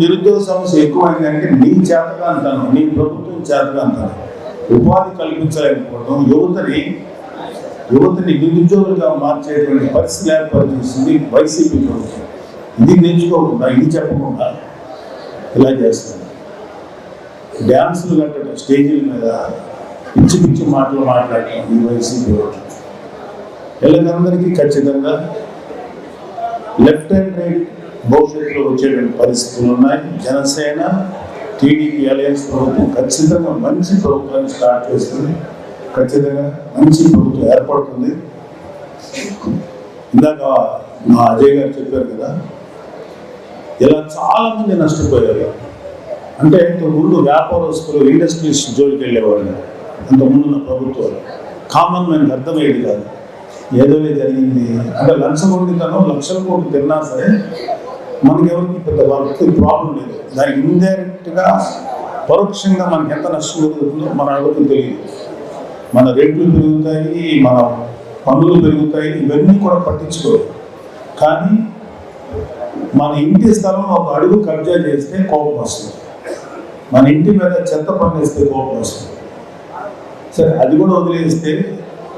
నిరుద్యోగ సమస్య ఎక్కువైందంటే నీ చేతగా అంటాను, నీ ప్రభుత్వం చేతగా అంటాను. ఉపాధి కల్పించలేకపోవడం, యువతని నిరుద్యోగులుగా మార్చేటువంటి పరిస్థితి ఏర్పరిచేస్తుంది వైసీపీ ప్రభుత్వం. ఇది నేర్చుకోకుండా, ఇది చెప్పకుండా ఇలా చేస్తుంది. డ్యాన్సులు కట్టడం, స్టేజీల మీద పిచ్చి పిచ్చి మాటలు మాట్లాడటం ఈ వైసీపీ ప్రభుత్వం. వీళ్ళకందరికీ ఖచ్చితంగా లెఫ్ట్ అండ్ రైట్ భవిష్యత్తులో వచ్చేటువంటి పరిస్థితులు ఉన్నాయి. జనసేన టీడీపీ అలయన్స్ ప్రభుత్వం ఖచ్చితంగా మంచి ప్రభుత్వాన్ని స్టార్ట్ చేస్తుంది. ఖచ్చితంగా మంచి ప్రభుత్వం ఏర్పడుతుంది. ఇందాక మా అజయ్ గారు చెప్పారు కదా, ఇలా చాలామంది నష్టపోయారు. అంటే ఇంతకుముందు వ్యాపారస్తులు, ఇండస్ట్రీస్ జోలికి వెళ్ళేవాళ్ళు. అంతకుముందున్న ప్రభుత్వాలు కామన్ మ్యాన్కి అర్థమయ్యేది కాదు. ఏదో జరిగింది అంటే లంచగొండితనం, లక్షల కోట్లు తిన్నా సరే మనకి ఎవరికి పెద్ద వాళ్ళకి ప్రాబ్లం లేదు. దానికి ఇండైరెక్ట్గా పరోక్షంగా మనకి ఎంత నష్టం జరుగుతుందో మన అడుగుతూ తెలియదు. మన రేట్లు పెరుగుతాయి, మన పన్నులు పెరుగుతాయి, ఇవన్నీ కూడా పట్టించుకోరు. కానీ మన ఇంటి స్థలం ఒక అడుగు కబ్జా చేస్తే కోపం వస్తుంది, మన ఇంటి మీద చెత్త పన్నేస్తే కోపం వస్తుంది. సరే అది కూడా వదిలేస్తే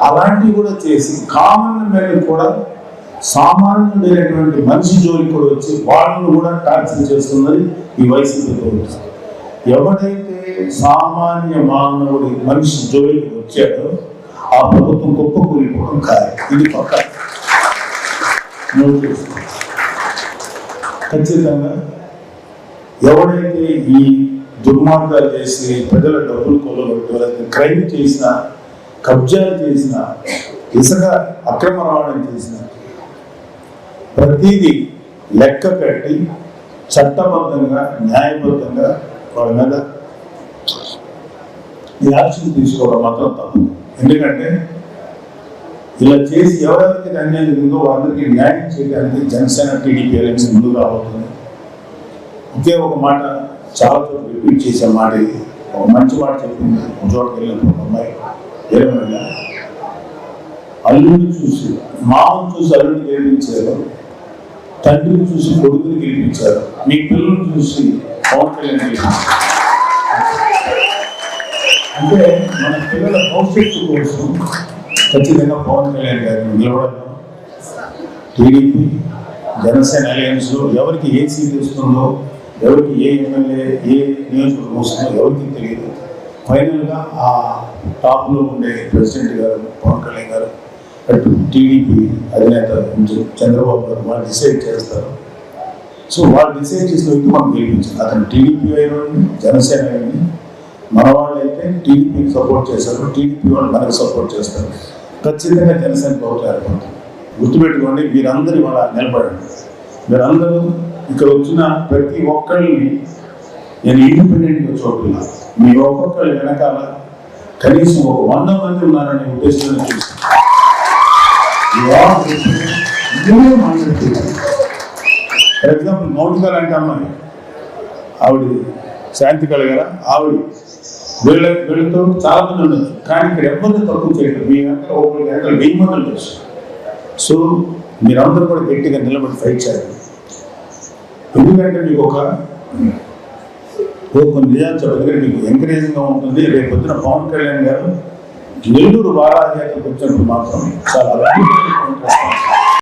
అలాంటివి కూడా చేసి కామన్ మ్యాన్ కూడా సామాన్యుడైనటువంటి మనిషి జోలికి కూడా వచ్చి వాళ్ళను కూడా టార్చర్ చేస్తున్నది ఈ వైసీపీ ప్రభుత్వం. ఎవడైతే సామాన్య మానవుడి మనిషి జోలికి వచ్చాడో ఆ ప్రభుత్వం గొప్ప కూలిపోవడం ఖాయం. ఇది పక్క ఖచ్చితంగా ఎవడైతే ఈ దుర్మార్గాలు చేసి ప్రజల డబ్బులు కొల్లగొట్టి క్రైమ్ చేసిన, కబ్జాలు చేసిన, ఇసుక అక్రమ రవాణా చేసిన ప్రతిదీ లెక్క పెట్టి చట్టబద్ధంగా, న్యాయబద్ధంగా వాళ్ళ మీద యాక్షన్ తీసుకోవడం మాత్రం తప్పు. ఎందుకంటే ఇలా చేసి ఎవరెవరికి అన్యాయం జరిగిందో వాళ్ళకి న్యాయం చేయడానికి జనసేన టీడీపీ అలయన్స్ ముందుకు రాబోతుంది. ఒకే ఒక మాట చాలా చోట్ల రిపీట్ చేసే మాట, ఇది ఒక మంచి మాట చెప్పింది. ఒక చోటకి వెళ్ళినప్పుడు ఒక అమ్మాయి ఏమైనా అల్లుడిని చూసి, మామను చూసి అల్లుడిని గెలిపించారు, తండ్రిని చూసి కొడుకుని గెలిపించారు, మీ పిల్లలను చూసి పవన్ కళ్యాణ్ గెలిపించారు. అంటే మన పిల్లల భవిష్యత్తు కోసం ఖచ్చితంగా పవన్ కళ్యాణ్ గారిని నిలబడడం. టీడీపీ జనసేన అలయన్స్లో ఎవరికి ఏ సీట్ ఇస్తుందో, ఎవరికి ఏ ఎమ్మెల్యే ఏ నియోజకవర్గం వస్తుందో ఎవరికి తెలియదు. ఫైనల్గా ఆ టాప్లో ఉండే ప్రెసిడెంట్ గారు పవన్ కళ్యాణ్ గారు, అటు టీడీపీ అధినేత చంద్రబాబు గారు వాళ్ళు డిసైడ్ చేస్తారు. సో వాళ్ళు డిసైడ్ చేసిన వ్యక్తి మనం గెలిపించారు. అతను టీడీపీ అయినండి, జనసేన అయ్యండి. మన వాళ్ళు అయితే టీడీపీకి సపోర్ట్ చేస్తారు, టీడీపీ వాళ్ళు మనకు సపోర్ట్ చేస్తారు. ఖచ్చితంగా జనసేన ప్రభుత్వం ఏర్పడుతుంది. గుర్తుపెట్టుకోండి, మీరందరూ ఇవాళ నిలబడండి. మీరందరూ ఇక్కడ వచ్చిన ప్రతి ఒక్కరిని నేను ఇండిపెండెంట్గా చూడాలి. మీ ఒక్కొక్కరి వెనకాల కనీసం ఒక 100 మంది ఉన్నారనే ఉద్దేశంలో చూస్తాను. ఫర్ ఎగ్జాంపుల్ మౌనిక లాంటి అమ్మాయి, ఆవిడ శాంతికళ గారు, ఆవిడ వీళ్ళతో చాలా మంది ఉండొచ్చు. కానీ ఇక్కడ ఎవరిని తక్కువ చేయడం, మీ వెనకాల ఒకరి వెనకాల 1000 మంది ఉండొచ్చు. సో మీరందరూ కూడా గట్టిగా నిలబడి ఫైట్ చేయాలి. ఎందుకంటే మీకు కొన్ని నిజాలు చెప్పగలిగి మీకు ఎంకరేజింగ్గా ఉంటుంది. రేపు పొద్దున పవన్ కళ్యాణ్ గారు నెల్లూరు వారాహి యాత్రకు వచ్చినప్పుడు మాత్రం చాలా